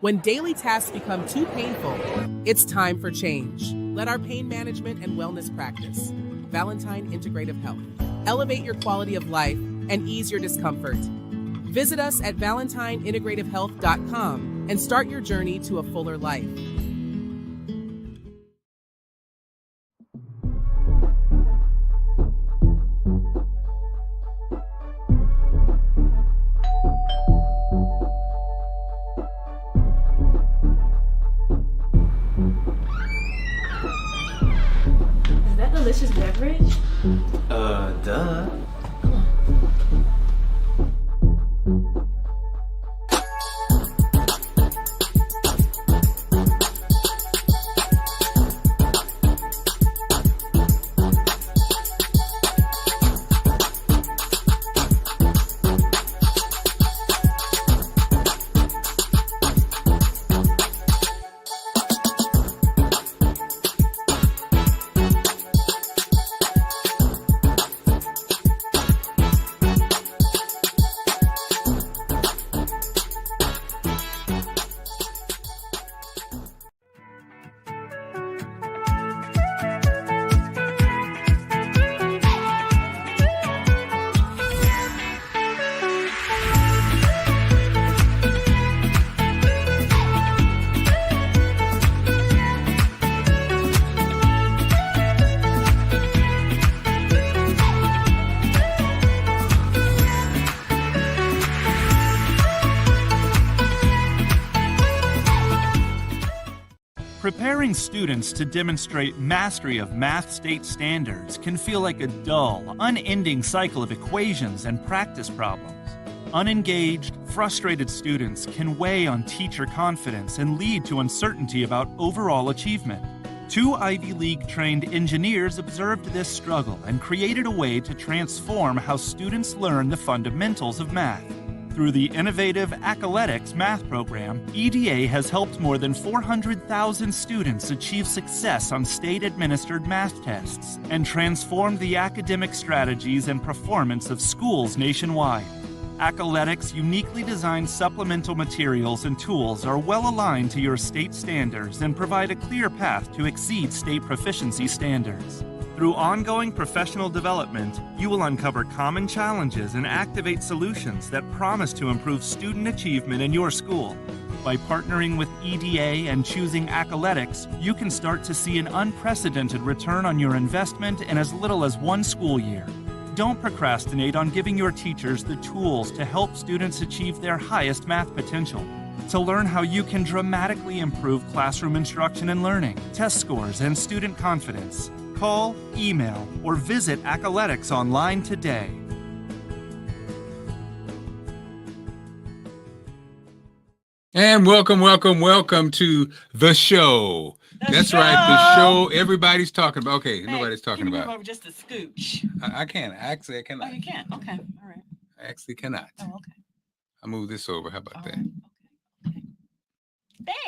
When daily tasks become too painful, it's time for change. Let our pain management and wellness practice, Valentine Integrative Health, elevate your quality of life and ease your discomfort. Visit us at valentineintegrativehealth.com and start your journey to a fuller life. Is that delicious beverage? Duh. Preparing students to demonstrate mastery of math state standards can feel like a dull, unending cycle of equations and practice problems. Unengaged, frustrated students can weigh on teacher confidence and lead to uncertainty about overall achievement. Two Ivy League-trained engineers observed this struggle and created a way to transform how students learn the fundamentals of math. Through the innovative Accoletics math program, EDA has helped more than 400,000 students achieve success on state-administered math tests and transformed the academic strategies and performance of schools nationwide. Accoletics' uniquely designed supplemental materials and tools are well aligned to your state standards and provide a clear path to exceed state proficiency standards. Through ongoing professional development, you will uncover common challenges and activate solutions that promise to improve student achievement in your school. By partnering with EDA and choosing Accoletics, you can start to see an unprecedented return on your investment in as little as one school year. Don't procrastinate on giving your teachers the tools to help students achieve their highest math potential. To learn how you can dramatically improve classroom instruction and learning, test scores, and student confidence, call, email, or visit Accoletics online today. And welcome to the show. That's right, the show everybody's talking about. Okay, nobody's talking about. Move over just a scooch. I can't. Actually, I cannot. Oh, you can't? Okay, all right. I actually cannot. Oh, okay. I'll move this over. How about All that? right. Okay.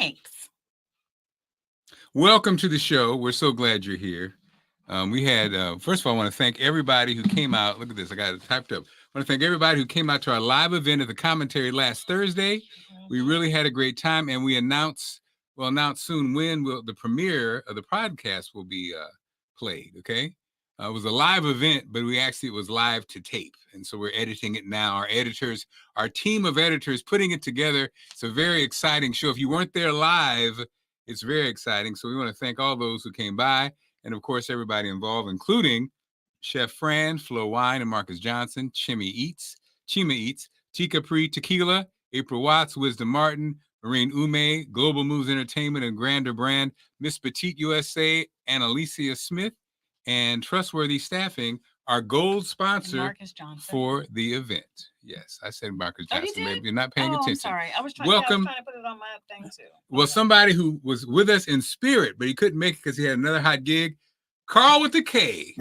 Thanks. Welcome to the show. We're so glad you're here. We had, first of all, I want to thank everybody who came out. Look at this. I got it typed up. I want to thank everybody who came out to our live event at the Commentary last Thursday. We really had a great time, and we'll announce soon when the premiere of the podcast will be played, okay? It was a live event, but it was live to tape, and so we're editing it now. Our team of editors putting it together. It's a very exciting show. If you weren't there live, it's very exciting, so we want to thank all those who came by. And, of course, everybody involved, including Chef Fran, Flo Wine, and Marcus Johnson, Chima Eats, Tika Pre Tequila, April Watts, Wisdom Martin, Maureen Ume, Global Moves Entertainment and Grander Brand, Miss Petite USA, and Alicia Smith, and Trustworthy Staffing, our gold sponsor for the event. Yes, I said Marcus Johnson. Maybe you're not paying attention. I'm sorry. I was trying to put it on my thing too. Well, somebody who was with us in spirit, but he couldn't make it because he had another hot gig, Carl with the K.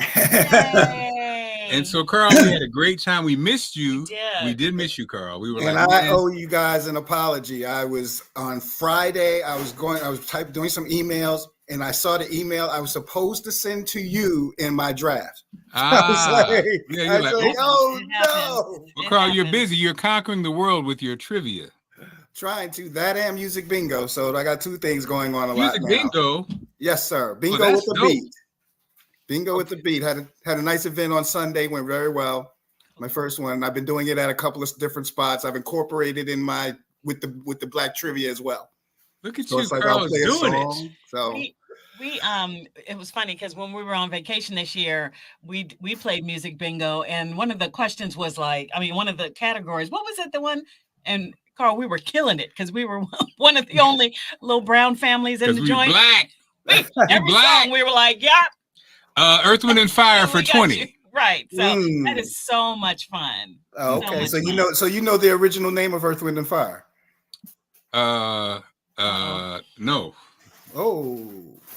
And so, Carl, we had a great time. We missed you. We did miss you, Carl. We were I owe you guys an apology. I was on Friday. I was doing some emails, and I saw the email I was supposed to send to you in my draft. I was like, oh no. Well, Carl, you're busy. You're conquering the world with your trivia. Trying to that and music bingo. So I got two things going on a Music lot now. bingo. Yes, sir. Bingo that's with the dope. beat. Bingo with the beat. Had a nice event on Sunday. Went very well. My first one. I've been doing it at a couple of different spots. I've incorporated in my with the black trivia as well. Look at So you, it's like Carl, I'll play a doing song. it. So We it was funny because when we were on vacation this year, we played music bingo, and one of the questions was like, I mean, one of the categories, what was it? The one, and Carl, we were killing it because we were one of the only little brown families in the We joint. black. Every black. song we were like, yeah. Earth, Wind, and Fire for 20. Right. So that is so much fun. oh, okay. So So you know the original name of Earth, Wind, and Fire. No. Oh.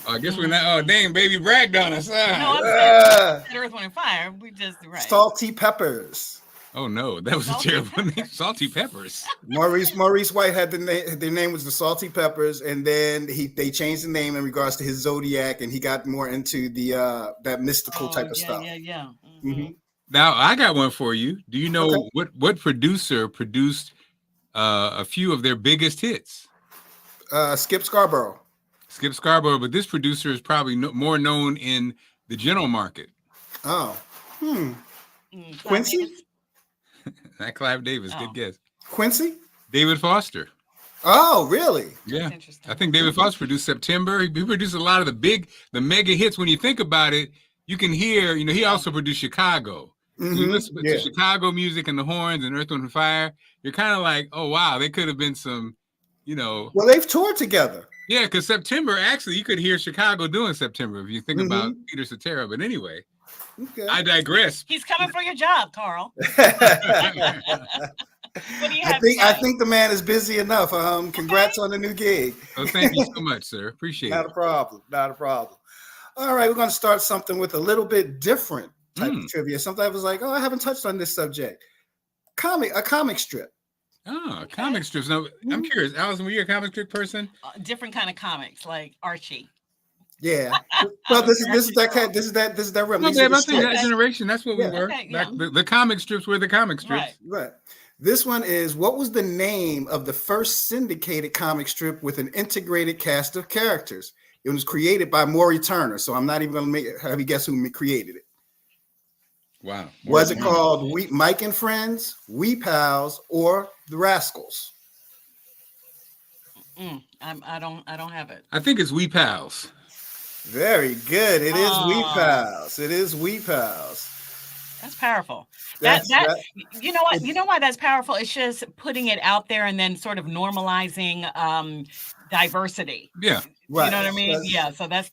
I guess we're not. Oh, dang, baby bragged on us. No, I'm saying Earth, Wind, and Fire. We just right. Salty Peppers. Oh no, that was a terrible name. Salty Peppers. Maurice White had their name was the Salty Peppers, and then they changed the name in regards to his zodiac, and he got more into the that mystical type of stuff. Yeah. Mm-hmm. Now I got one for you. Do you know Okay. what producer produced a few of their biggest hits? Skip Scarborough. Skip Scarborough, but this producer is probably more known in the general market. Oh. Quincy? Not Clive Davis. Good guess. Quincy? David Foster. Oh, really? Yeah. I think David Foster produced September. He produced a lot of the mega hits. When you think about it, you can hear, he also produced Chicago. Mm-hmm. So you listen to Chicago music and the horns and Earth, Wind, and Fire. You're kind of like, oh, wow, they could have been some, Well, they've toured together. Yeah, because September, actually, you could hear Chicago doing September if you think about Peter Cetera. But anyway, I digress. He's coming for your job, Carl. What do you have I think the man is busy enough. Congrats on the new gig. Oh, thank you so much, sir. Appreciate it. Not a problem. All right, we're going to start something with a little bit different type of trivia. Something I was like, I haven't touched on this subject. A comic strip. Oh, comic strips. Now, I'm curious, Allison, were you a comic strip person? Different kind of comics, like Archie. Yeah. Well, this is that realm. No, babe, I think that generation. That's what we were. Okay, yeah. The comic strips were the comic strips. Right. This one is, what was the name of the first syndicated comic strip with an integrated cast of characters? It was created by Maury Turner, so I'm not even going to have you guess who created it. Wow. Was it called Mike and Friends, We Pals, or The Rascals? I don't have it. I think it's We Pals. Very good. It is We Pals. It is We Pals. That's powerful. You know why that's powerful? It's just putting it out there and then sort of normalizing diversity. Yeah. Right. You know what I mean? Yeah. So that's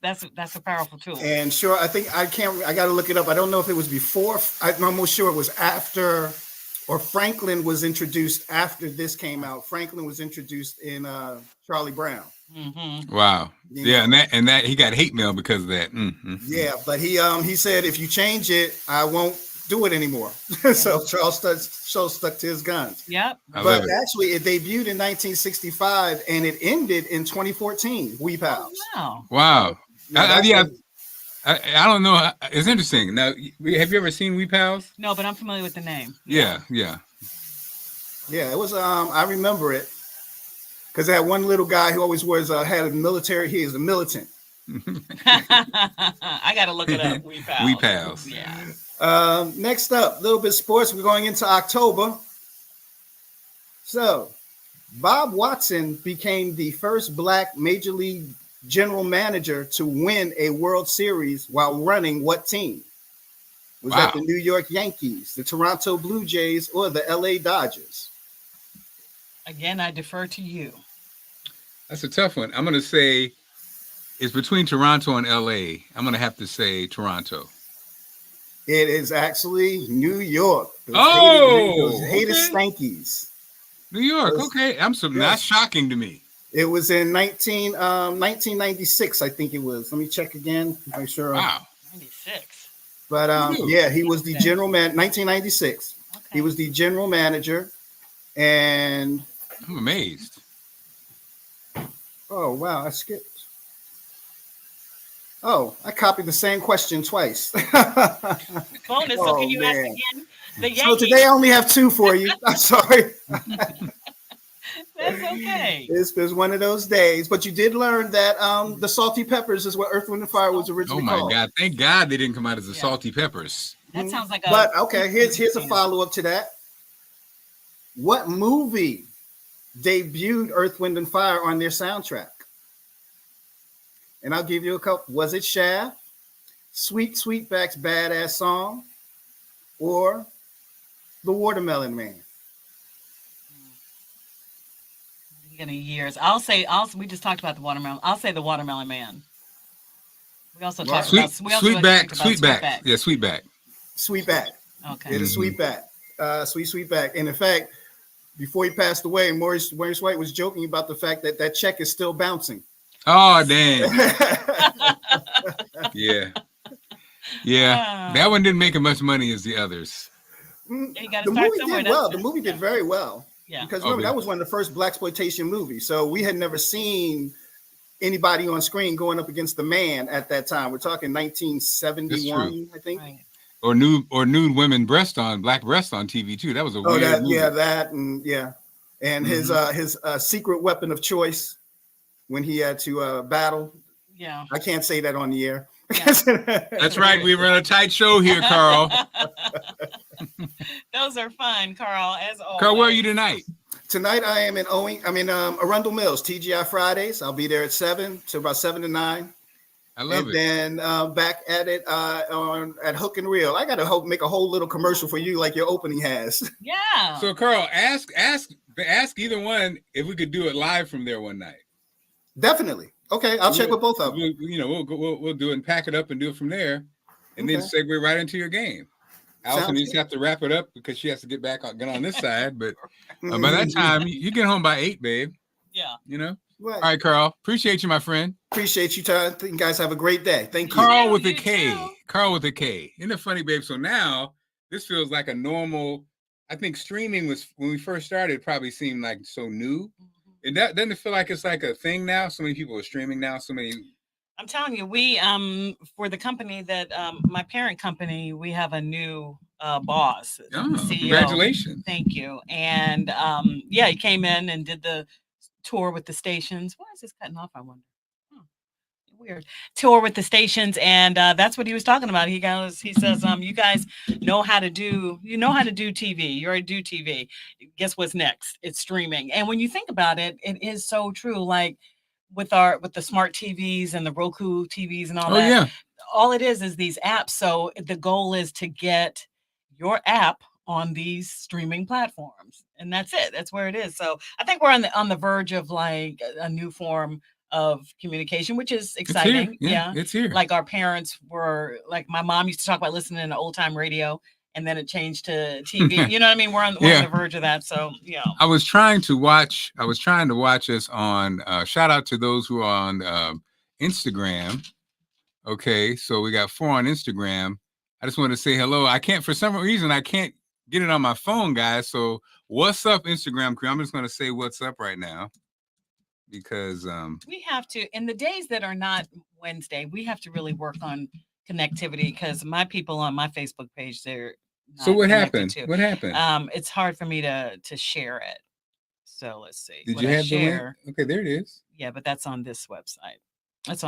a powerful tool. And sure, I got to look it up. I don't know if it was before. I'm almost sure it was after, or Franklin was introduced after this came out. Franklin was introduced in Charlie Brown. Mm-hmm. Wow. Yeah, and that he got hate mail because of that. Mm-hmm. Yeah, but he said if you change it, I won't do it anymore. So Charles stuck to his guns. Yep. But actually, it debuted in 1965 and it ended in 2014. We Pals. Oh, wow. I don't know. It's interesting. Now, have you ever seen We Pals? No, but I'm familiar with the name. Yeah. Yeah, it was. I remember it because I had one little guy who always had a military. He is a militant. I got to look it up. We Pals. We Pals. Yeah. Next up, a little bit of sports. We're going into October. So, Bob Watson became the first Black Major League general manager to win a World Series while running what team? Was that the New York Yankees, the Toronto Blue Jays, or the LA Dodgers? Again, I defer to you. That's a tough one. I'm going to say it's between Toronto and LA. I'm going to have to say Toronto. It is actually New York. Those hated Stankies. New York. Okay. That's shocking to me. It was in 1996, I think it was. Let me check again. Make sure. Wow. 96. But he was the general man. 1996. Okay. He was the general manager, and I'm amazed. Oh wow, I skipped. Oh, I copied the same question twice. Bonus. So can you ask again? So today I only have two for you. I'm sorry. That's okay. It's one of those days. But you did learn that the Salty Peppers is what Earth, Wind, and Fire was Oh originally my called. God! Thank God they didn't come out as the Yeah. Salty Peppers. That sounds like a. But okay, here's a follow-up to that. What movie debuted Earth, Wind, and Fire on their soundtrack? And I'll give you a couple. Was it Shaft, Sweet Sweetback's Badass Song, or The Watermelon Man? You're gonna years. We just talked about the watermelon. I'll say the Watermelon Man. We also talked about Sweetback. Yeah, Sweetback. Sweetback. Okay. It is Sweetback. Sweetback. And in fact, before he passed away, Maurice White was joking about the fact that that check is still bouncing. Oh, dang. Yeah. That one didn't make as much money as the others. The movie did well. The movie did very well. Yeah. Because remember, that was one of the first blaxploitation movies. So we had never seen anybody on screen going up against the man at that time. We're talking 1971, I think. Right. Or nude women black breast on TV too. That was a weird movie. And his secret weapon of choice when he had to battle. Yeah. I can't say that on the air. Yeah. That's right. We run a tight show here, Carl. Those are fun, Carl. As always. Carl, where are you tonight? Tonight I am in Arundel Mills, TGI Fridays. I'll be there at 7 to about 7 to 9. I love it. And then back at it at Hook and Reel. I gotta make a whole little commercial for you, like your opening has. Yeah. So Carl, ask either one if we could do it live from there one night. Definitely. Okay, I'll check with both of them. We'll do it and pack it up and do it from there, and then segue right into your game. Allison needs to have to wrap it up because she has to get on this side. But by that time, you get home by 8, babe. Yeah. Right. All right, Carl. Appreciate you, my friend. Appreciate you, Todd. You guys have a great day. Thank you. Carl with a K. Carl with a K. Isn't it funny, babe? So now this feels like a normal. I think streaming was when we first started. Probably seemed like so new. And that doesn't it feel like it's like a thing now? So many people are streaming now. So many. I'm telling you, we for the company that my parent company, we have a new boss. CEO. Congratulations. Thank you. And he came in and did the tour with the stations. Why is this cutting off? I wonder. Weird. Tour with the stations, and that's what he was talking about. He says, you guys know how to do TV. You already do TV. Guess what's next? It's streaming. And when you think about it, it is so true. Like with the smart TVs and the Roku TVs and all that. Yeah. All it is these apps. So the goal is to get your app on these streaming platforms, and that's it. That's where it is. So I think we're on the verge of like a new form of communication, which is exciting. It's here. Like our parents were like, my mom used to talk about listening to old time radio, and then it changed to TV. You know what I mean? We're on the verge of that. So I was trying to watch us on. Shout out to those who are on Instagram. Okay, so we got 4 on Instagram. I just want to say hello. For some reason I can't get it on my phone, guys. So what's up, Instagram crew? I'm just going to say what's up right now. Because we have to, in the days that are not Wednesday, we have to really work on connectivity, because my people on my Facebook page, they're not. So what happened? What happened? It's hard for me to share it. So let's see. Did you have the link? Okay, there it is. Yeah, but that's on this website. It's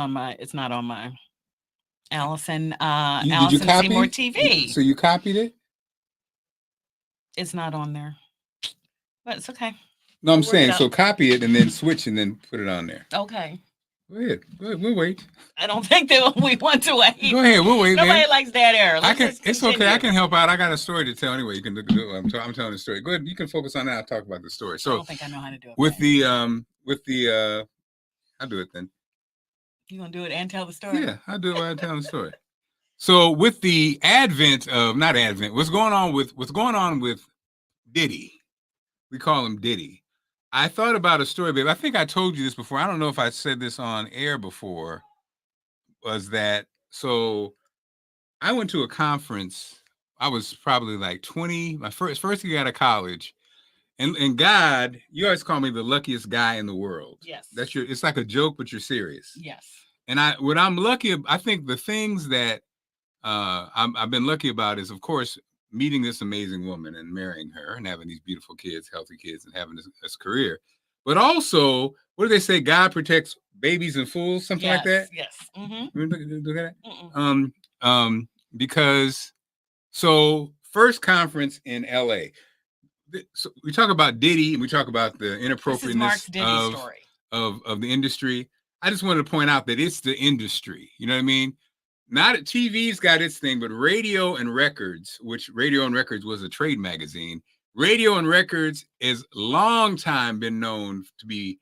not on my Allison. Did you copy Seymour TV. So you copied it? It's not on there, but it's okay. No, I'm saying, so copy it and then switch and then put it on there. Okay. Go ahead. We'll wait. I don't think that we want to wait. Go ahead. We'll wait. Nobody likes dead air. It's okay. I can help out. I got a story to tell anyway. You can do it. I'm telling the story. Go ahead. You can focus on that. I'll talk about the story. So I don't think I know how to do it. With the I'll do it then. You gonna do it and tell the story? Yeah, I'll do it while I tell the story. So with the what's going on with Diddy? We call him Diddy. I thought about a story, babe. I think I told you this before. I don't know if I said this on air before. Was that so? I went to a conference. I was probably like 20, my first year out of college. And God, you always call me the luckiest guy in the world. Yes. It's like a joke, but you're serious. Yes. And I'm lucky. I think the things that I've been lucky about is, of course, meeting this amazing woman and marrying her and having these beautiful kids, healthy kids, and having this career. but also, what do they say? God protects babies and fools, something like that. Yes. Look at that. Because so first conference in LA. So we talk about Diddy and we talk about the inappropriateness of the industry. I just wanted to point out that it's the industry. You know what I mean? Not TV's got its thing, but Radio and Records, which Radio and Records was a trade magazine. Radio and Records is long time been known to be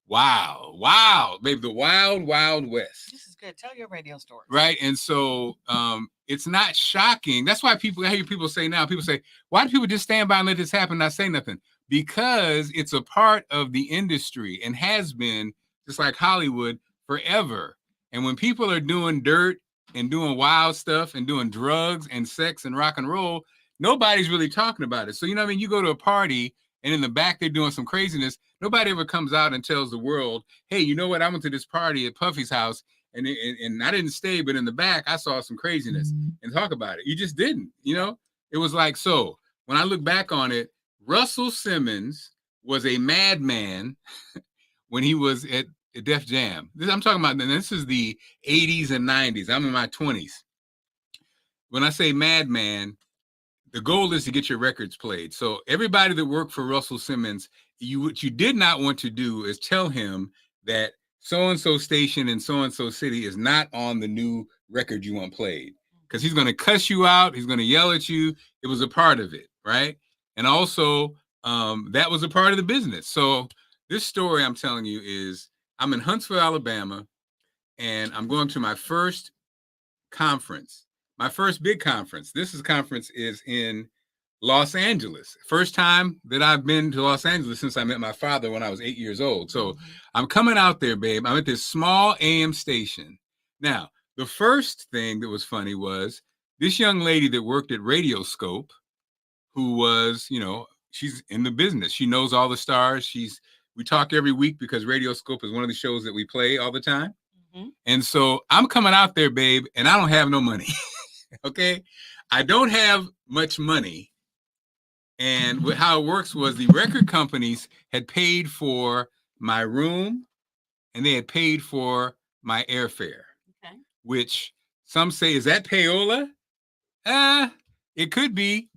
wow, baby, the wild west. This is good. Tell your radio story. Right. And so it's not shocking. That's why I hear people say now, people say, why do people just stand by and let this happen and not say nothing? Because it's a part of the industry and has been, just like Hollywood, forever. And when people are doing dirt and doing wild stuff and doing drugs and sex and rock and roll, nobody's really talking about it. So, you know what I mean? You go to a party and in the back, they're doing some craziness. Nobody ever comes out and tells the world, hey, you know what? I went to this party at Puffy's house and I didn't stay, but in the back, I saw some craziness and talk about it. You just didn't, you know? It was like, so when I look back on it, Russell Simmons was a madman when he was at Def Jam. I'm talking about, this is the 80s and 90s. I'm in my 20s. When I say madman, the goal is to get your records played. So everybody that worked for Russell Simmons, what you did not want to do is tell him that so-and-so station in so-and-so city is not on the new record you want played. Because he's going to cuss you out. He's going to yell at you. It was a part of it, right? And also, that was a part of the business. So this story I'm telling you is, I'm in Huntsville, Alabama, and I'm going to my first conference. My first big conference. This conference is in Los Angeles. First time that I've been to Los Angeles since I met my father when I was 8 years old. So I'm coming out there, babe. I'm at this small AM station. Now, the first thing that was funny was this young lady that worked at Radioscope, who was, you know, she's in the business. She knows all the stars. We talk every week because Radioscope is one of the shows that we play all the time. And so I'm coming out there, babe, and I don't have no money. Okay, I don't have much money. And how it works was the record companies had paid for my room and they had paid for my airfare, which some say, is that payola? It could be.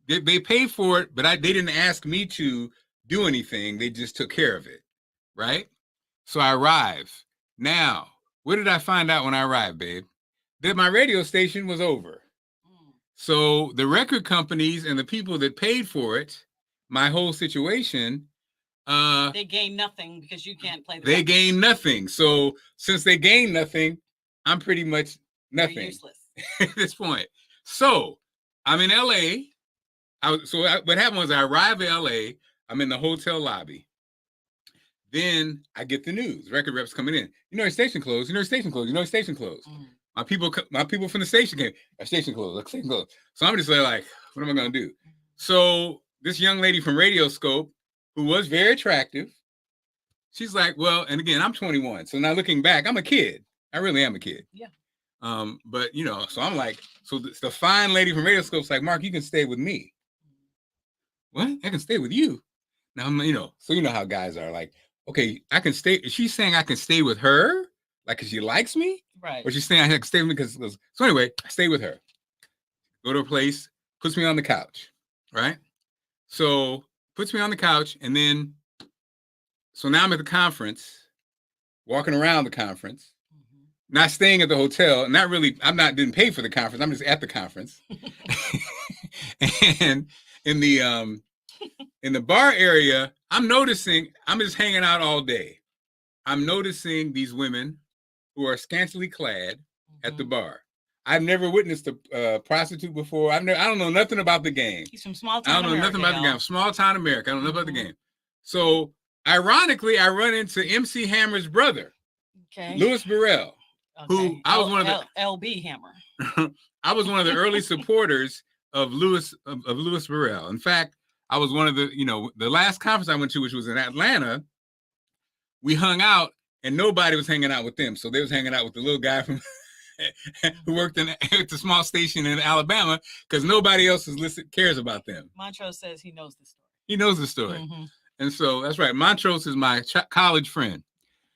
They paid for it, but they didn't ask me to do anything. They just took care of it, right? So I arrive. Now, what did I find out when I arrived, babe? That my radio station was over. So the record companies and the people that paid for it, my whole situation, they gain nothing because you can't play. They gain nothing. So since they gain nothing, I'm pretty much nothing. You're useless at this point. So I'm in LA. What happened was I arrived in LA. I'm in the hotel lobby. Then I get the news. Record reps coming in. You know, your station closed. You know, your station closed. You know, your station closed. My people from the station came. Our station closed. Station closed. So I'm just like, what am I gonna do? So this young lady from Radioscope, who was very attractive, she's like, well, and again, I'm 21. So now looking back, I'm a kid. I really am a kid. Yeah. But you know, so I'm like, so the fine lady from Radioscope's like, Mark, you can stay with me. What? I can stay with you. Now I'm, you know, so you know how guys are like, okay, I can stay. Is she saying I can stay with her? Like, because she likes me? Right. Or she's saying I can stay with me because, so anyway, I stay with her. Go to a place, puts me on the couch, right? So puts me on the couch, and then, so now I'm at the conference, walking around the conference, not staying at the hotel, didn't pay for the conference, I'm just at the conference. And in the bar area, I'm just hanging out all day. I'm noticing these women who are scantily clad at the bar. I've never witnessed a prostitute before. I don't know nothing about the game. He's from small town America. I don't know nothing about the game. Small town America. I don't know about the game. So ironically, I run into MC Hammer's brother, Louis Burrell, who I was one of the LB Hammer. I was one of the early supporters of Louis Burrell. In fact, I was one of the last conference I went to, which was in Atlanta. We hung out, and nobody was hanging out with them. So they was hanging out with the little guy from who worked at the small station in Alabama, because nobody else cares about them. Montrose says he knows the story. He knows the story. And so that's right. Montrose is my college friend.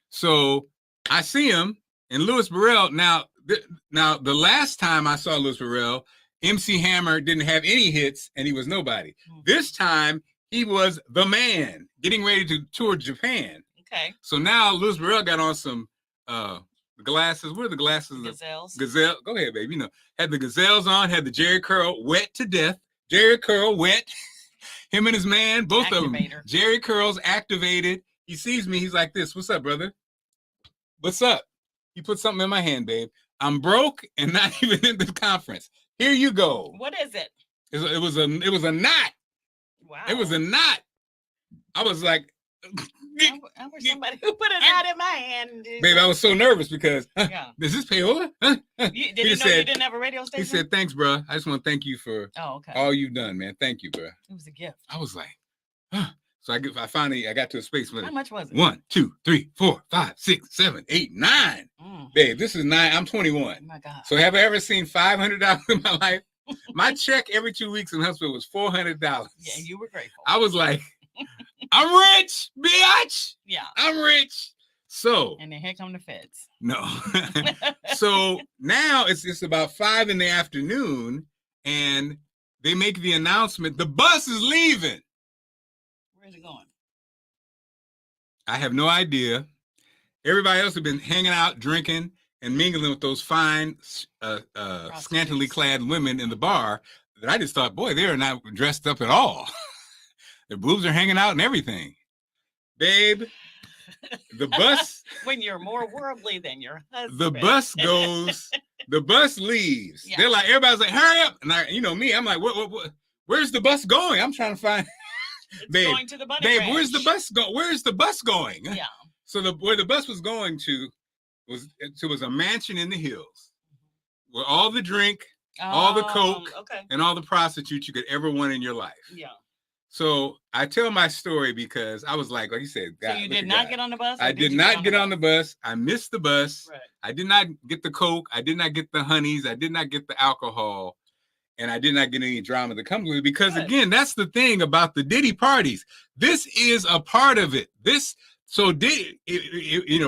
So I see him and Louis Burrell. Now the last time I saw Louis Burrell, MC Hammer didn't have any hits and he was nobody. This time he was the man getting ready to tour Japan. Okay. So now Louis Burrell got on some glasses. What are the glasses? Gazelles. Gazelle. Go ahead, baby. You know, had the gazelles on, had the Jerry curl wet to death. Jerry curl wet. Him and his man, both of them. Jerry curls activated. He sees me. He's like this. What's up, brother? What's up? You put something in my hand, babe. I'm broke and not even in the conference. Here you go. What is it? It was a knot. Wow. It was a knot. I was like, I wish somebody who put a knot in my hand. Babe, I was so nervous because does this payola? Did you know you didn't have a radio station? He said, thanks, bro. I just want to thank you for all you've done, man. Thank you, bro. It was a gift. I was like, So I finally got to a space. How much was it? 1, 2, 3, 4, 5, 6, 7, 8, 9. Babe, this is 9. I'm 21. Oh my God. So have I ever seen $500 in my life? My check every 2 weeks in Huntsville was $400. Yeah, you were grateful. I was like, I'm rich, bitch. Yeah. I'm rich. So. And then here come the feds. No. So now it's about 5 in the afternoon and they make the announcement. The bus is leaving. Where's it going? I have no idea. Everybody else have been hanging out, drinking, and mingling with those fine, scantily clad women in the bar that I just thought, boy, they are not dressed up at all. Their boobs are hanging out and everything. Babe, the bus. When you're more worldly than your husband. The bus goes, the bus leaves. Yeah. They're like, everybody's like, hurry up. And I, me, I'm like, what, where's the bus going? I'm trying to find. It's babe, going to the bunny babe, ranch. where's the bus going? Where's the bus going? Yeah. So where the bus was going to was a mansion in the hills where all the drink, all the coke, and all the prostitutes you could ever want in your life. Yeah. So I tell my story because I was like you said, God, so you did not get on the bus? I did not get on the bus. I missed the bus. Right. I did not get the coke. I did not get the honeys. I did not get the alcohol. And I did not get any drama that comes with it because, again, that's the thing about the Diddy parties. This is a part of it. Diddy,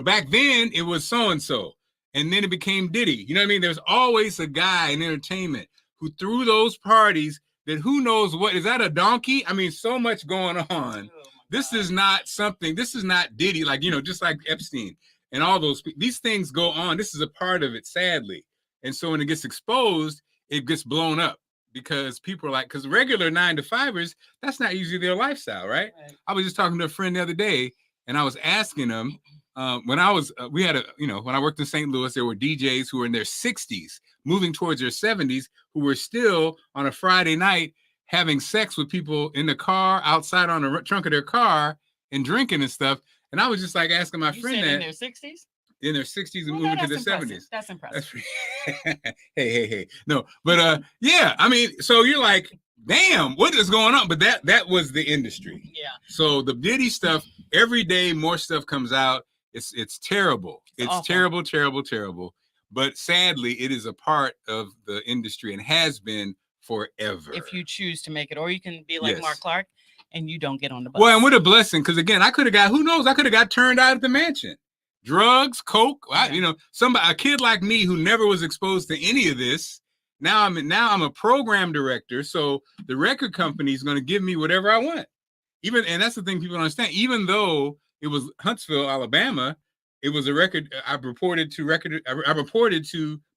back then it was so-and-so. And then it became Diddy. You know what I mean? There's always a guy in entertainment who threw those parties that who knows what. Is that a donkey? I mean, so much going on. This is not Diddy, just like Epstein and all those. These things go on. This is a part of it, sadly. And so when it gets exposed, it gets blown up because people are like, because regular 9-to-5ers, that's not usually their lifestyle, right? I was just talking to a friend the other day and I was asking him when I worked in St. Louis, there were DJs who were in their 60s, moving towards their 70s, who were still on a Friday night having sex with people in the car, outside on the trunk of their car and drinking and stuff. And I was just like asking my friend that. In their 60s? In their 60s and moving to the impressive. 70s. That's impressive. Hey. No, but yeah, I mean, so you're like, damn, what is going on? But that was the industry. Yeah. So the Diddy stuff, every day more stuff comes out. It's terrible. It's terrible. But sadly, it is a part of the industry and has been forever. If you choose to make it, or you can be like Marc Clarke and you don't get on the bus. Well, and what a blessing, because again, I could have got turned out at the mansion. Drugs, coke, a kid like me who never was exposed to any of this. Now I'm a program director, so the record company is going to give me whatever I want. And that's the thing people don't understand. Even though it was Huntsville, Alabama, it was a record. I reported to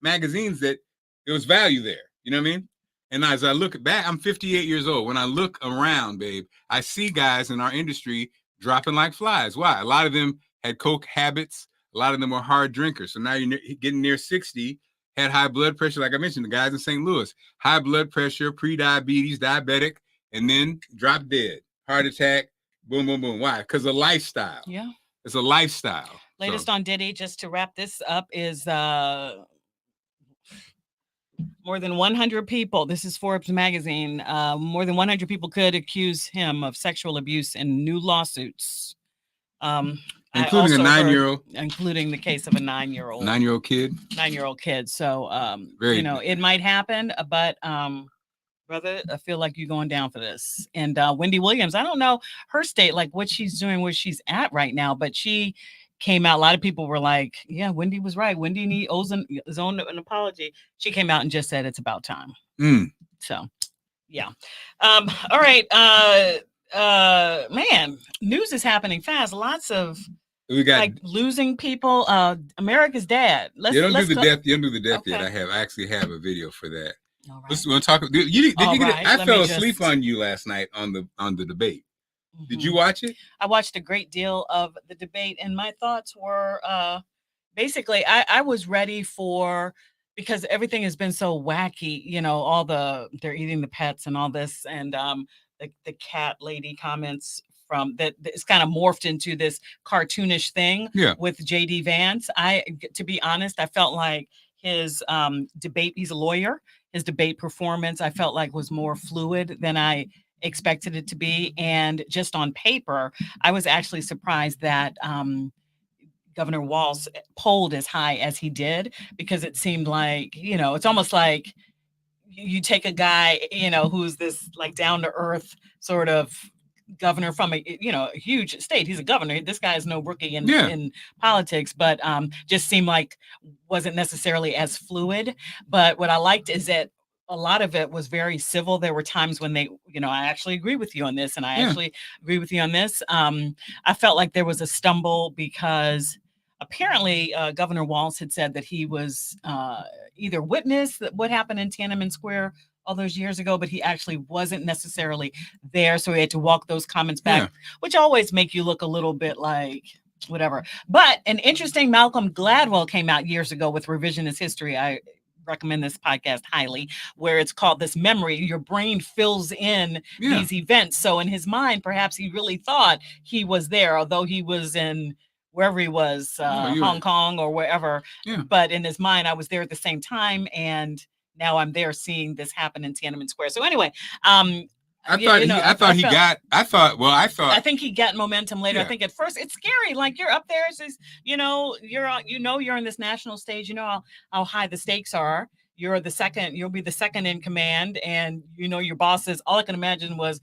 magazines that there was value there. You know what I mean? And as I look back, I'm 58 years old. When I look around, babe, I see guys in our industry dropping like flies. Why? A lot of them had coke habits. A lot of them were hard drinkers. So now you're getting near 60, had high blood pressure. Like I mentioned, the guys in St. Louis, high blood pressure, pre-diabetes, diabetic, and then drop dead, heart attack, boom, boom, boom. Why? Because of lifestyle. Yeah. It's a lifestyle. Latest on Diddy, just to wrap this up, is more than 100 people. This is Forbes magazine. More than 100 people could accuse him of sexual abuse in new lawsuits. Including a 9-year-old. Including the case of a 9-year-old. 9-year-old kid. 9-year-old kid. So, Very it might happen, but brother, I feel like you're going down for this. And Wendy Williams, I don't know her state, like what she's doing, where she's at right now, but she came out. A lot of people were like, "Yeah, Wendy was right. Wendy owes an apology." She came out and just said it's about time. So, yeah. All right. Man, news is happening fast. Lots of We got like losing people. America's Dad. You don't do the death yet. I actually have a video for that. All right. Let's we'll talk. Did you get right. it? I fell asleep on you last night on the debate. Did you watch it? I watched a great deal of the debate, and my thoughts were basically I was ready for, because everything has been so wacky, you know, they're eating the pets and all this, and the cat lady comments from that it's kind of morphed into this cartoonish thing with JD Vance. To be honest, I felt like his debate, he's a lawyer, his debate performance, I felt like was more fluid than I expected it to be. And just on paper, I was actually surprised that Governor Walz polled as high as he did, because it seemed like, you know, it's almost like you take a guy, you know, who's this like down to earth sort of governor from a huge state. He's a governor. This guy is no rookie in politics, but just seemed like wasn't necessarily as fluid. But what I liked is that a lot of it was very civil. There were times when they, you know, I actually agree with you on this, and I actually agree with you on this. I felt like there was a stumble because apparently Governor Walz had said that he was either witnessed what happened in Tiananmen Square all those years ago, but he actually wasn't necessarily there. So he had to walk those comments back, which always make you look a little bit like whatever. But an interesting Malcolm Gladwell came out years ago with Revisionist History. I recommend this podcast highly, where it's called This Memory. Your brain fills in these events. So in his mind, perhaps he really thought he was there, although he was in wherever he was, Hong Kong or wherever. But in his mind, I was there at the same time, and now I'm there seeing this happen in Tiananmen Square. So anyway, I think he got momentum later. I think at first it's scary. Like you're up there, you're in this national stage. You know how high the stakes are. You'll be the second in command, and you know your bosses. All I can imagine was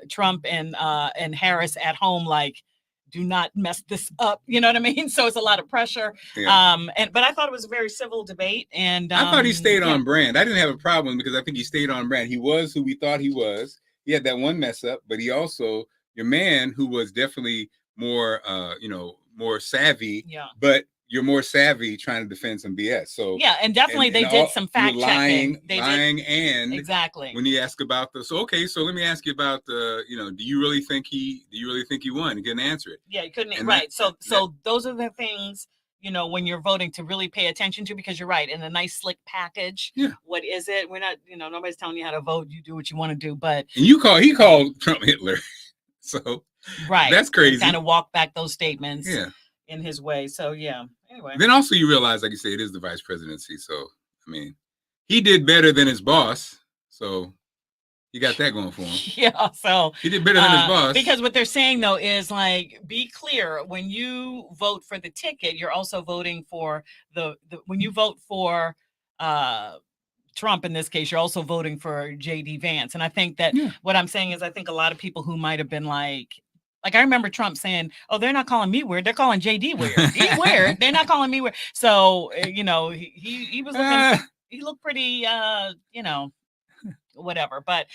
Trump and Harris at home, like, do not mess this up. You know what I mean? So it's a lot of pressure. But I thought it was a very civil debate. And I thought he stayed on brand. I didn't have a problem because I think he stayed on brand. He was who we thought he was. He had that one mess up, but he also, your man who was definitely more, more savvy, but you're more savvy trying to defend some BS. So and definitely they did some fact checking. Lying, and exactly when he asked about so let me ask you about do you really think he won? He couldn't answer it. Yeah, he couldn't. Right. So those are the things, when you're voting, to really pay attention to, because you're right. In a nice slick package. Yeah. What is it? We're not, nobody's telling you how to vote. You do what you want to do. But he called Trump Hitler. So that's crazy. Kind of walk back those statements. Yeah. In his way. So anyway. Then also you realize, like you say, it is the vice presidency. So I mean, he did better than his boss. So he got that going for him. Yeah. So he did better than his boss. Because what they're saying though is, like, be clear, when you vote for the ticket, you're also voting for when you vote for Trump, in this case, you're also voting for JD Vance. And I think that what I'm saying is, I think a lot of people who might have been like I remember Trump saying, "Oh, they're not calling me weird. They're calling JD weird. He's weird. They're not calling me weird." So, he was looking, he looked pretty, whatever. But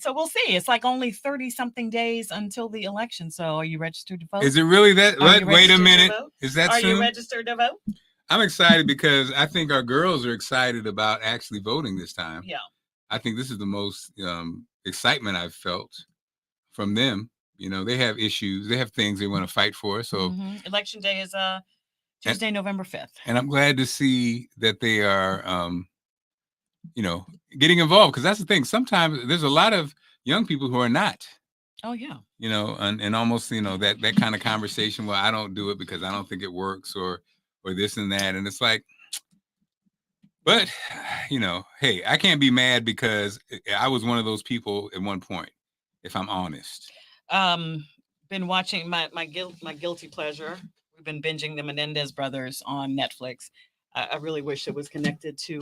so we'll see. It's like only 30 something days until the election. So are you registered to vote? Is it really that? Wait a minute. Is that soon? Are you registered registered to vote? I'm excited because I think our girls are excited about actually voting this time. Yeah. I think this is the most excitement I've felt from them. They have issues. They have things they want to fight for. So Election day is Tuesday, November 5th. And I'm glad to see that they are, getting involved, because that's the thing. Sometimes there's a lot of young people who are not. Oh, yeah. And almost, that kind of conversation, well, I don't do it because I don't think it works, or this and that. And it's like, but, hey, I can't be mad because I was one of those people at one point, if I'm honest. Been watching my guilty pleasure. We've been binging the Menendez brothers on Netflix. I really wish it was connected to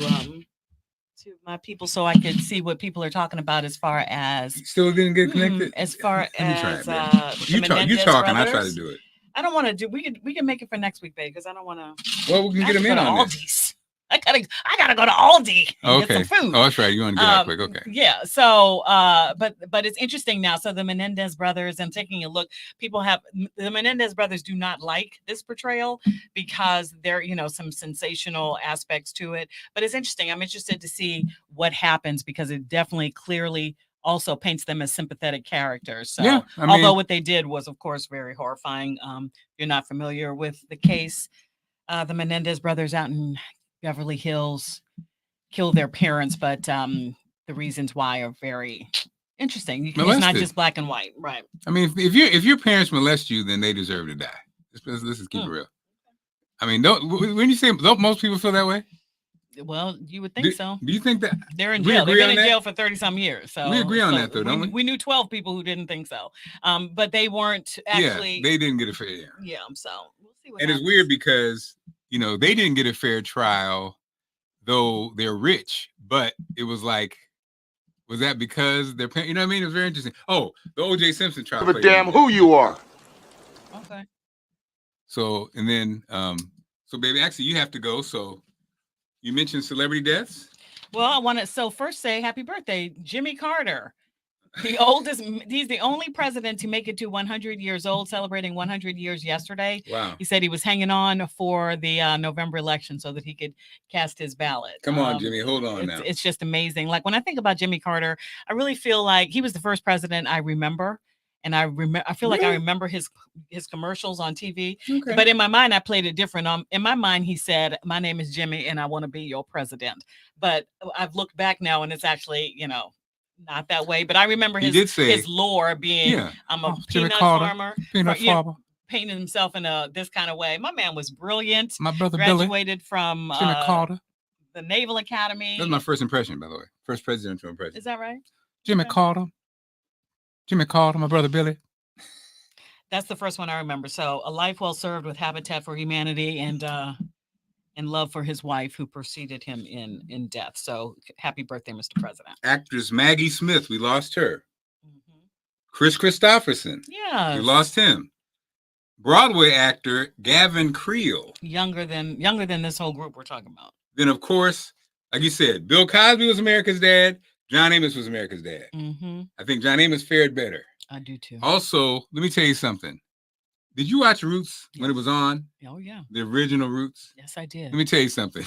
to my people so I could see what people are talking about as far as Still didn't get connected. as far Let me try as it, man. the You Menendez talking. I try to brothers. do it. I don't want to do. We can make it for next week, babe, because I don't want to. Well, we can get them in on this. Aldi's. I gotta go to Aldi and get some food. Oh, that's right. You want to get out quick. Okay. Yeah. So, but it's interesting now. So the Menendez brothers, I'm taking a look. The Menendez brothers do not like this portrayal because there, some sensational aspects to it. But it's interesting. I'm interested to see what happens because it definitely clearly also paints them as sympathetic characters. So, yeah, although what they did was, of course, very horrifying. If you're not familiar with the case, the Menendez brothers out in Beverly Hills killed their parents, but the reasons why are very interesting. It's not just black and white, right? I mean, if your parents molest you, then they deserve to die. Let's just keep it real. I mean, when you say don't most people feel that way? Well, you would think so. Do you think that they're in jail? They've been in jail for 30-some years. So we agree on that, though, don't we? We knew 12 people who didn't think so, but they weren't actually. Yeah, they didn't get a fair. Yeah, so we'll see what. And happens. it's weird because they didn't get a fair trial, though they're rich. But it was like, was that because their parents? You know what I mean? It was very interesting. Oh, the O.J. Simpson trial. Give a damn who you are. Okay. So and then, so baby, actually, you have to go. So. You mentioned celebrity deaths? Well, I want to first say happy birthday, Jimmy Carter. He's the only president to make it to 100 years old, celebrating 100 years yesterday. Wow. He said he was hanging on for the November election so that he could cast his ballot. Come on, Jimmy, hold on now. It's just amazing. Like when I think about Jimmy Carter, I really feel like he was the first president I remember. And I feel like I remember his commercials on TV. Okay. But in my mind, I played it different. In my mind, he said, "My name is Jimmy, and I want to be your president." But I've looked back now, and it's actually, not that way. But I remember his lore being, "I'm a peanut farmer." Painting himself in this kind of way. My man was brilliant. My brother graduated from Jimmy Carter, the Naval Academy. That's my first impression, by the way. First presidential impression. Is that right? Jimmy Carter. Jimmy Carter, my brother Billy. That's the first one I remember. So a life well served with Habitat for Humanity and love for his wife who preceded him in death. So happy birthday, Mr. President. Actress Maggie Smith, we lost her. Mm-hmm. Chris Christopherson. Yeah. We lost him. Broadway actor Gavin Creel. Younger than this whole group we're talking about. Then, of course, like you said, Bill Cosby was America's dad. John Amos was America's dad. Mm-hmm. I think John Amos fared better. I do too. Also, let me tell you something. Did you watch Roots when it was on? Oh, yeah. The original Roots? Yes, I did. Let me tell you something.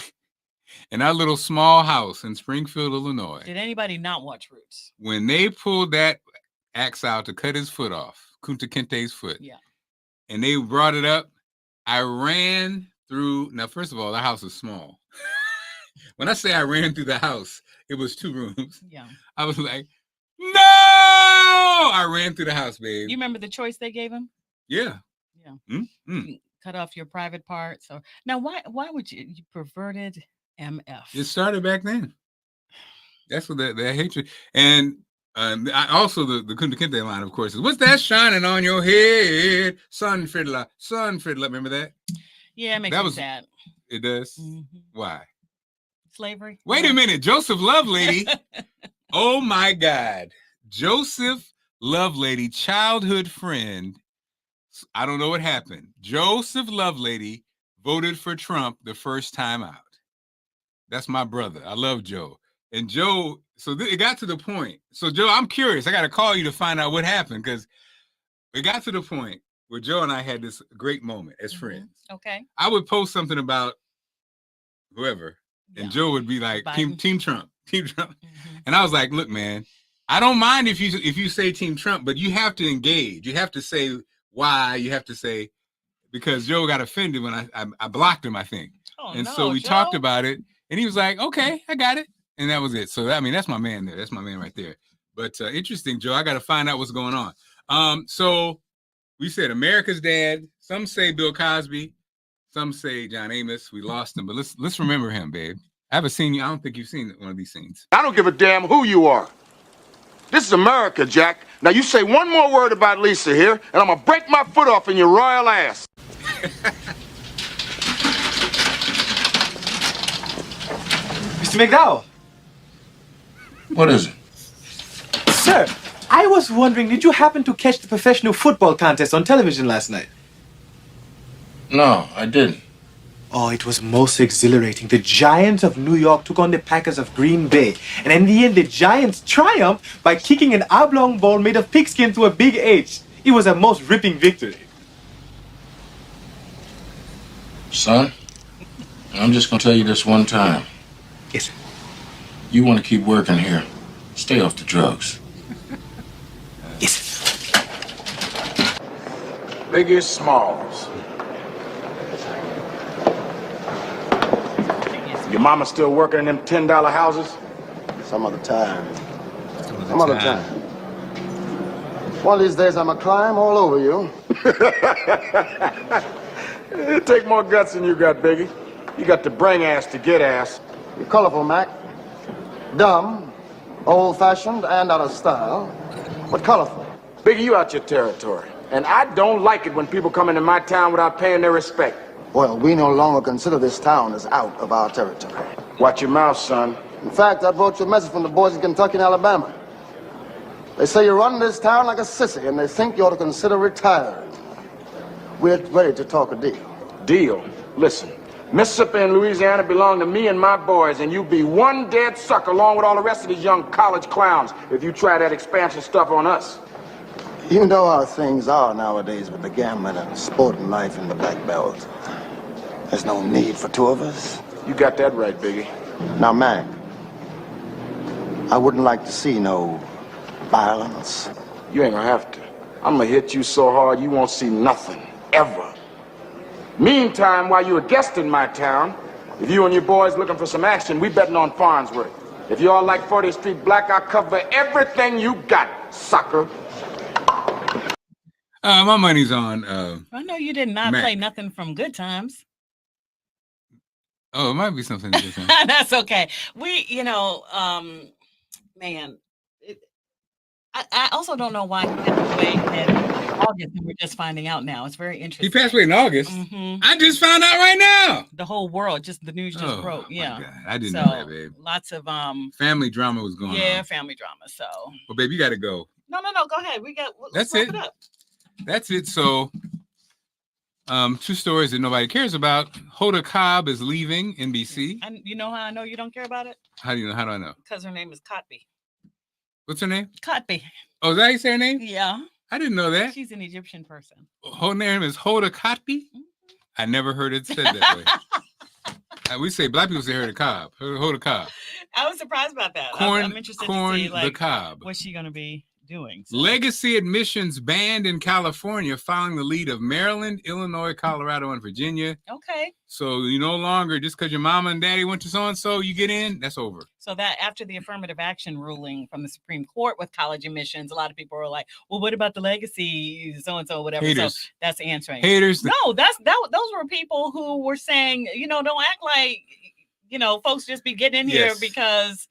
In our little small house in Springfield, Illinois. Did anybody not watch Roots? When they pulled that axe out to cut his foot off, Kunta Kinte's foot. Yeah. And they brought it up, I ran through. Now, first of all, the house is small. When I say I ran through the house, it was 2 rooms. Yeah. I was like, no! I ran through the house, babe. You remember the choice they gave him? Yeah. Yeah. Mm-hmm. Cut off your private parts. Or now, why would you perverted MF? It started back then. That's what that hatred. And I also the Kunta Kinte line, of course, is what's that shining on your head? Sun fiddler. Remember that? Yeah, it makes me sad. It does? Mm-hmm. Why? Slavery. Wait a minute. Joseph Lovelady. Oh my God. Joseph Lovelady, childhood friend. I don't know what happened. Joseph Lovelady voted for Trump the first time out. That's my brother. I love Joe. And Joe, so it got to the point. So Joe, I'm curious. I got to call you to find out what happened because it got to the point where Joe and I had this great moment as friends. Okay. I would post something about whoever, and Joe would be like, Team Trump. Mm-hmm. And I was like, look, man, I don't mind if you say Team Trump, but you have to engage. You have to say why. You have to say, because Joe got offended when I blocked him, I think. Oh, and no, so we Joe? talked about it, and he was like, okay, I got it. And that was it. So, I mean, that's my man there. That's my man right there. But interesting, Joe. I got to find out what's going on. So we said America's dad. Some say Bill Cosby. Some say John Amos. We lost him, but let's remember him, babe. I haven't seen you. I don't think you've seen one of these scenes. I don't give a damn who you are. This is America, Jack. Now you say one more word about Lisa here, and I'm gonna break my foot off in your royal ass. Mr. McDowell. What is it? Sir, I was wondering, did you happen to catch the professional football contest on television last night? No, I didn't. Oh, it was most exhilarating. The Giants of New York took on the Packers of Green Bay. And in the end, the Giants triumphed by kicking an oblong ball made of pigskin to a big H. It was a most ripping victory. Son, I'm just gonna tell you this one time. Yes, sir. You want to keep working here. Stay off the drugs. Yes, sir. Biggie Smalls. Your mama still working in them $10 houses? Some other time. Some other time. One of these days, I'm gonna climb all over you. It take more guts than you got, Biggie. You got to bring ass to get ass. You're colorful, Mac. Dumb, old-fashioned, and out of style, but colorful. Biggie, you out your territory. And I don't like it when people come into my town without paying their respect. Well, we no longer consider this town as out of our territory. Watch your mouth, son. In fact, I brought you a message from the boys in Kentucky and Alabama. They say you're running this town like a sissy, and they think you ought to consider retiring. We're ready to talk a deal. Deal? Listen, Mississippi and Louisiana belong to me and my boys, and you be one dead sucker along with all the rest of these young college clowns if you try that expansion stuff on us. You know how things are nowadays with the gambling and sporting life in the Black Belt. There's no need for two of us. You got that right, Biggie. Now, Mac, I wouldn't like to see no violence. You ain't gonna have to. I'm gonna hit you so hard you won't see nothing, ever. Meantime, while you're a guest in my town, if you and your boys looking for some action, we betting on Farnsworth. If y'all like 40th Street Black, I'll cover everything you got, sucker. My money's on. I know you did not Mac. play nothing from Good Times. Oh, it might be something different. That's okay. Man, I also don't know why he passed away in August, and we're just finding out now. It's very interesting. He passed away in August. Mhm. I just found out right now. The whole world, just the news just broke. my Yeah, God. I didn't so know that, babe. lots of Family drama was going on. family drama. So Well, babe, you got to go. no, go ahead. Let's That's wrap it. it up. That's it. So, two stories that nobody cares about. Hoda Cobb is leaving NBC. And you know how I know you don't care about it? How do you know? How do I know? Because her name is Cotby. What's her name? Cotby. Oh, is that how you say her name? Yeah. I didn't know that. She's an Egyptian person. Her name is Hoda Kotb. I never heard it said that way. We say black people say Hoda Cobb. Hoda Cobb. I was surprised about that. I'm interested to see the Cobb. what's she gonna be doing. So. Legacy admissions banned in California, following the lead of Maryland, Illinois, Colorado, and Virginia. Okay. So you no longer, just because your mama and daddy went to so-and-so, you get in, that's over. So that after the affirmative action ruling from the Supreme Court with college admissions, a lot of people were like, well, what about the legacy, so-and-so, whatever. Haters. So that's answering. Haters. No, those were people who were saying, don't act like, folks just be getting in here because,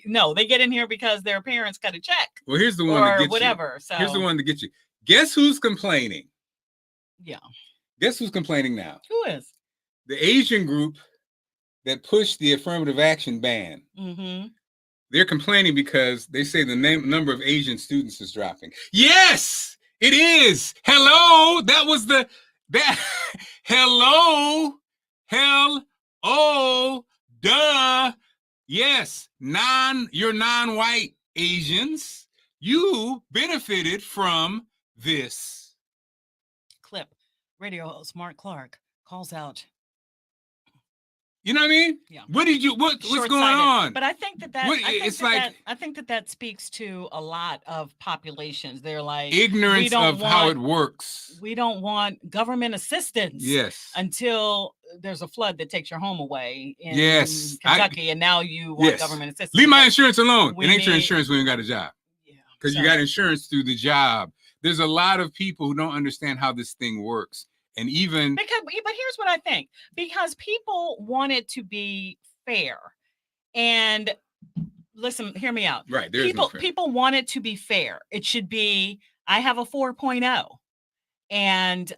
no, they get in here because their parents got a check. Well, here's the one that gets whatever. you. So here's the one that gets you. Guess who's complaining? Yeah. Guess who's complaining now? Who is? The Asian group that pushed the affirmative action ban. Mm-hmm. They're complaining because they say the number of Asian students is dropping. Yes, it is. Hello, that was that. Hello, duh. Yes, you're non-white Asians. You benefited from this. Clip. Radio host Marc Clarke calls out. You know what I mean? Yeah. What's going on? But I think I think that speaks to a lot of populations. They're like ignorance of how it works. We don't want government assistance. Yes. Until there's a flood that takes your home away in Kentucky, and now you want government assistance. Leave my insurance alone. It ain't your insurance when you got a job. Yeah. Because you got insurance through the job. There's a lot of people who don't understand how this thing works. And even but here's what I think, because people want it to be fair. And listen, hear me out. Right. People want it to be fair. It should be, I have a 4.0. And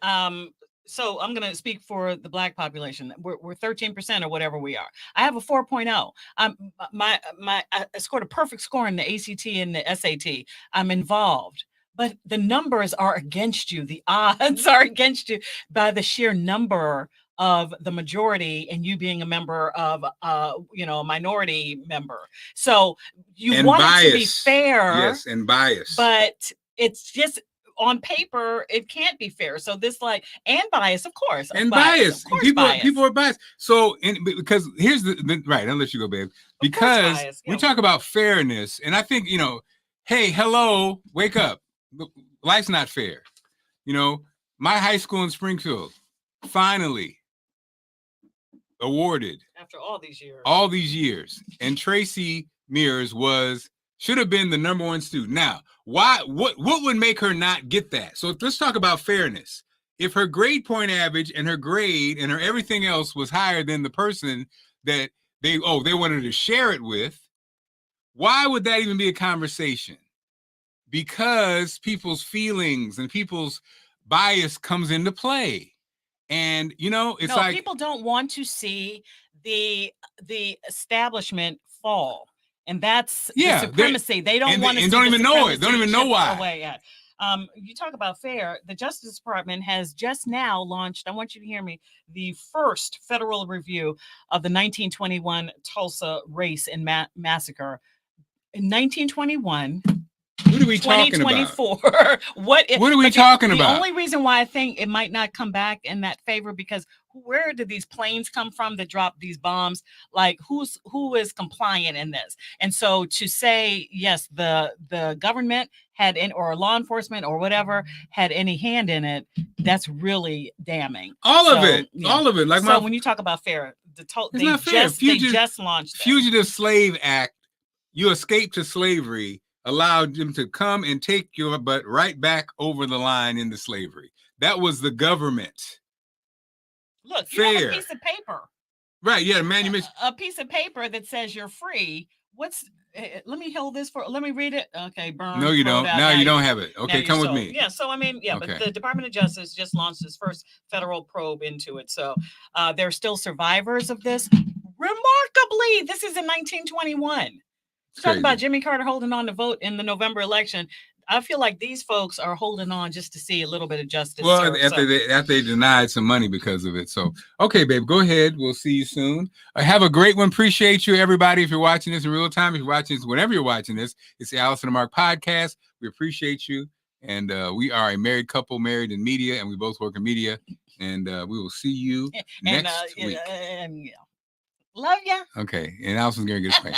So I'm going to speak for the Black population. We're 13% or whatever we are. I have a 4.0. I scored a perfect score in the ACT and the SAT. I'm involved, but the numbers are against you. The odds are against you by the sheer number of the majority and you being a member of a minority member. So you want it to be fair. Yes, and bias. But it's just on paper, it can't be fair. So this and bias, of course. And bias. Of course, People are biased. So because here's the right, I'll let you go, babe. Because we talk about fairness, and I think, hey, hello, wake up. Life's not fair. My high school in Springfield finally awarded after all these years. And Tracy Mears should have been the #1 student. Now, why? What would make her not get that? So let's talk about fairness. If her grade point average and her grade and her everything else was higher than the person that they wanted to share it with, why would that even be a conversation? Because people's feelings and people's bias comes into play. And it's like people don't want to see the establishment fall. And that's the supremacy. They don't want to see don't even know it. Don't even know why. Away. You talk about fair. The Justice Department has just now launched, I want you to hear me, the first federal review of the 1921 Tulsa race and massacre. In 1921, what are we talking about? What are we talking about? The only reason why I think it might not come back in that favor, because where did these planes come from that dropped these bombs? Like who is compliant in this? And so to say, yes, the government had or law enforcement or whatever had any hand in it, that's really damning. All of it. Like so when you talk about fair, they just launched Fugitive Slave Act. You escape to slavery allowed them to come and take your butt right back over the line into slavery. That was the government. Look, you have a piece of paper. Right, yeah, a piece of paper that says you're free. Let me read it. Okay, burn. No, you don't. Now you don't have it. Okay, come with me. Yeah, so but the Department of Justice just launched its first federal probe into it. So there are still survivors of this. Remarkably, this is in 1921. Talk about Jimmy Carter holding on to vote in the November election. I feel like these folks are holding on just to see a little bit of justice. Well, after they denied some money because of it. So, okay, babe, go ahead. We'll see you soon. Have a great one. Appreciate you, everybody. If you're watching this in real time, if you're watching this, whenever you're watching this, it's the Allison and Marc podcast. We appreciate you. And we are a married couple, married in media, and we both work in media. And we will see you next week. Love ya. Okay. And Allison's going to get a spank.